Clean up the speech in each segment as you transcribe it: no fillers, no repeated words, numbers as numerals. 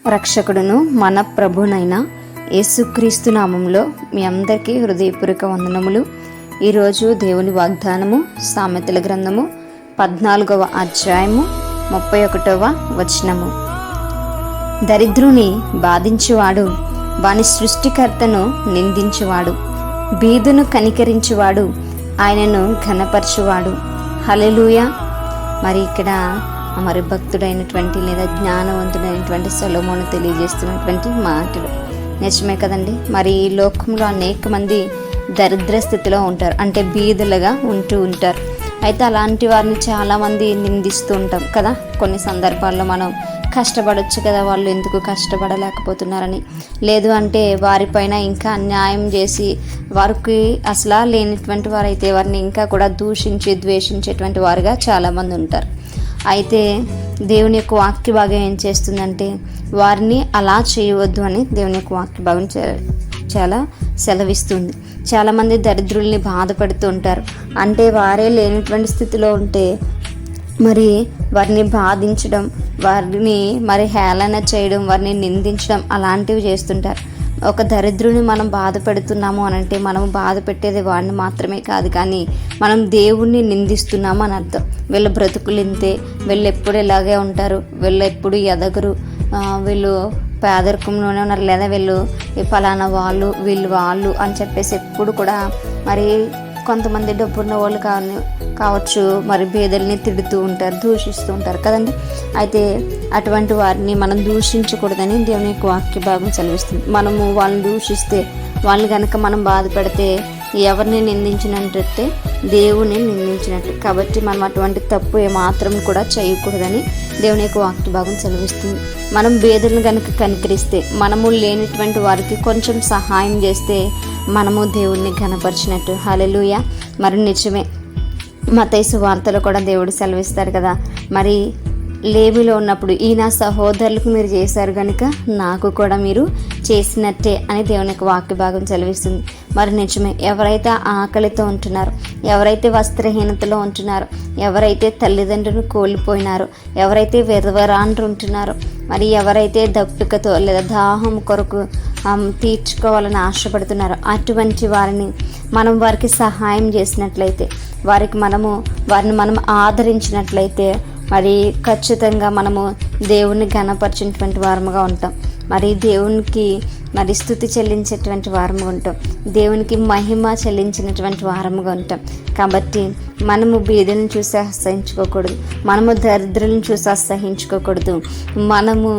రక్షకుడును మన ప్రభునైన యేసుక్రీస్తు నామంలో మీ అందరికీ హృదయపూర్వక వందనములు. ఈరోజు దేవుని వాగ్దానము సామెతల గ్రంథము 14వ అధ్యాయము 31వ వచనము. దరిద్రుని బాధించువాడు వాని సృష్టికర్తను నిందించువాడు, బీదును కనికరించువాడు ఆయనను ఘనపరచువాడు. హల్లెలూయా. మరి ఇక్కడ భక్తుడైనటువంటి లేదా జ్ఞానవంతుడైనటువంటి సొలొమోను తెలియజేస్తున్నటువంటి మాటలు నిజమే కదండి. మరి ఈ లోకంలో అనేక మంది దరిద్ర స్థితిలో ఉంటారు, అంటే బీదలుగా ఉంటూ ఉంటారు. అయితే అలాంటి వారిని చాలామంది నిందిస్తూ ఉంటాం కదా. కొన్ని సందర్భాల్లో మనం కష్టపడవచ్చు కదా, వాళ్ళు ఎందుకు కష్టపడలేకపోతున్నారని, లేదు అంటే వారిపైన ఇంకా అన్యాయం చేసి వారికి అసలు లేనిటువంటి వారైతే వారిని ఇంకా కూడా దూషించి ద్వేషించేటువంటి వారుగా చాలామంది ఉంటారు. అయితే దేవుని యొక్క వాక్య భాగం ఏం చేస్తుందంటే వారిని అలా చేయవద్దు అని దేవుని యొక్క వాక్య భాగం చాలా సెలవిస్తుంది. చాలామంది దరిద్రుల్ని బాధపడుతూ ఉంటారు, అంటే వారే లేనటువంటి స్థితిలో ఉంటే మరి వారిని బాధించడం, వారిని మరి హేళన చేయడం, వారిని నిందించడం అలాంటివి చేస్తుంటారు. ఒక దరిద్రుని మనం బాధ పెడుతున్నాము అని అంటే మనం బాధ పెట్టేది వాడిని మాత్రమే కాదు, కానీ మనం దేవుణ్ణి నిందిస్తున్నాము అని అర్థం. వీళ్ళ బ్రతుకులు ఇంతే, వీళ్ళు ఎప్పుడు ఇలాగే ఉంటారు, వీళ్ళు ఎప్పుడు ఎదగరు, వీళ్ళు పేదరికంలోనే ఉన్నారు, లేదా వీళ్ళు పలానా వాళ్ళు అని చెప్పేసి ఎప్పుడు కూడా మరి కొంతమంది డబ్బున్న వాళ్ళు కావచ్చు మరి పేదల్ని తిడుతూ ఉంటారు, దూషిస్తూ ఉంటారు కదండి. అయితే అటువంటి వారిని మనం దూషించకూడదని దేవుని యొక్క వాక్య భాగం సెలవిస్తుంది. మనము వాళ్ళని దూషిస్తే, వాళ్ళని కనుక మనం బాధ పెడితే ఎవరిని నిందించినట్టే దేవుని నిందించినట్టు. కాబట్టి మనం అటువంటి తప్పు ఏమాత్రం కూడా చేయకూడదని దేవుని యొక్క వాక్య భాగం సెలవిస్తుంది. మనం పేదలను కనుక కనికరిస్తే, మనము లేనిటువంటి వారికి కొంచెం సహాయం చేస్తే మనము దేవుణ్ణి ఘనపరిచినట్టు. హల్లెలూయా. మరి నిజమే, మత్తయి సువార్తలో కూడా దేవుడు సెలవిస్తారు కదా, మరి లేమిలో ఉన్నప్పుడు ఈ నా సహోదరులకు మీరు చేశారు కనుక నాకు కూడా మీరు చేసినట్టే అని దేవుని యొక్క వాక్య భాగం సెలవిస్తుంది. మరి నిజమే, ఎవరైతే ఆకలితో ఉంటున్నారో, ఎవరైతే వస్త్రహీనతలో ఉంటున్నారో, ఎవరైతే తల్లిదండ్రులను కోల్పోయినారో, ఎవరైతే విధవరాండ్రు ఉంటున్నారో, మరి ఎవరైతే దప్పికతో లేదా దాహం కొరకు తీర్చుకోవాలని ఆశపడుతున్నారో అటువంటి వారిని మనం వారికి సహాయం చేసినట్లయితే, వారిని మనం ఆదరించినట్లయితే మరి ఖచ్చితంగా మనము దేవుణ్ణి ఘనపరిచినటువంటి వారముగా ఉంటాం. మరి దేవునికి మరి స్తుతి చెల్లించేటువంటి వారముగా ఉంటాం, దేవునికి మహిమ చెల్లించినటువంటి వారముగా ఉంటాం. కాబట్టి మనము బీదలను చూసి అసహించుకోకూడదు, మనము దరిద్రులను చూసి అసహించుకోకూడదు. మనము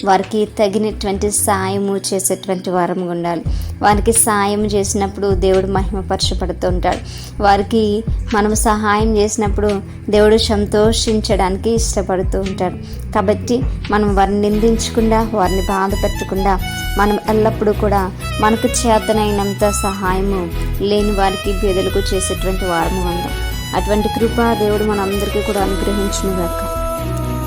వారికి తగినటువంటి సాయము చేసేటువంటి వారముగా ఉండాలి. వారికి సాయం చేసినప్పుడు దేవుడు మహిమపరచబడుతూ ఉంటాడు. వారికి మనం సహాయం చేసినప్పుడు దేవుడు సంతోషించడానికి ఇష్టపడుతూ ఉంటాడు. కాబట్టి మనం వారిని నిందించకుండా, వారిని బాధ పెట్టకుండా మనం ఎల్లప్పుడూ కూడా మనకు చేతనైనంత సహాయము లేని వారికి పేదలకు చేసేటువంటి వారము ఉందాం. అటువంటి కృప దేవుడు మనందరికీ కూడా అనుగ్రహించునుగాక.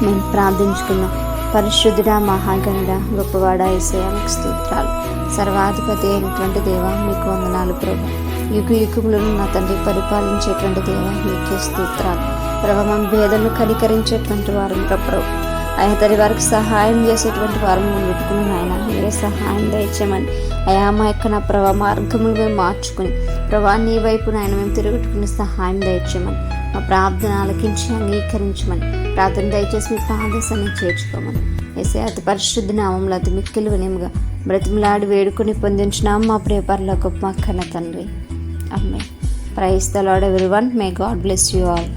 మేము ప్రార్థించుకున్నాం. పరిశుద్ధుడా, మహాగణుడా, గొప్పవాడా యేసయ్యా మీకు స్తోత్రాలు. సర్వాధిపతి అయినటువంటి దేవ మీకు వందనాలు ప్రభు. యుగములను నా తండ్రి పరిపాలించేటువంటి దేవ మీకే స్తోత్రాలు ప్రభు. మన భేదలను కనికరించేటువంటి వారం ప్రభు, ఆయన తరి వారికి సహాయం చేసేటువంటి వారం మేము పెట్టుకుని ఆయన మీరే సహాయం దయచేయమని అయా మా యొక్క నా ప్రభా మార్గములు మేము మార్చుకుని ప్రభా నీ వైపు ఆయన మేము తిరుగుతుకుని సహాయం దయచేయమని, మా ప్రార్థన ఆలకించి అంగీకరించమని, ప్రార్థన దయచేసి మీ పాదశాన్ని చేర్చుకోమని యేసయ్యా అతి పరిశుద్ధ నామంలో అతి మిక్కిలి వినయముగా బ్రతిమలాడి వేడుకొని పొందించినాం మా ప్రియ పరలోకపు మా కన్న తండ్రి. ఆమేన్. Praise the Lord everyone. May God bless you all.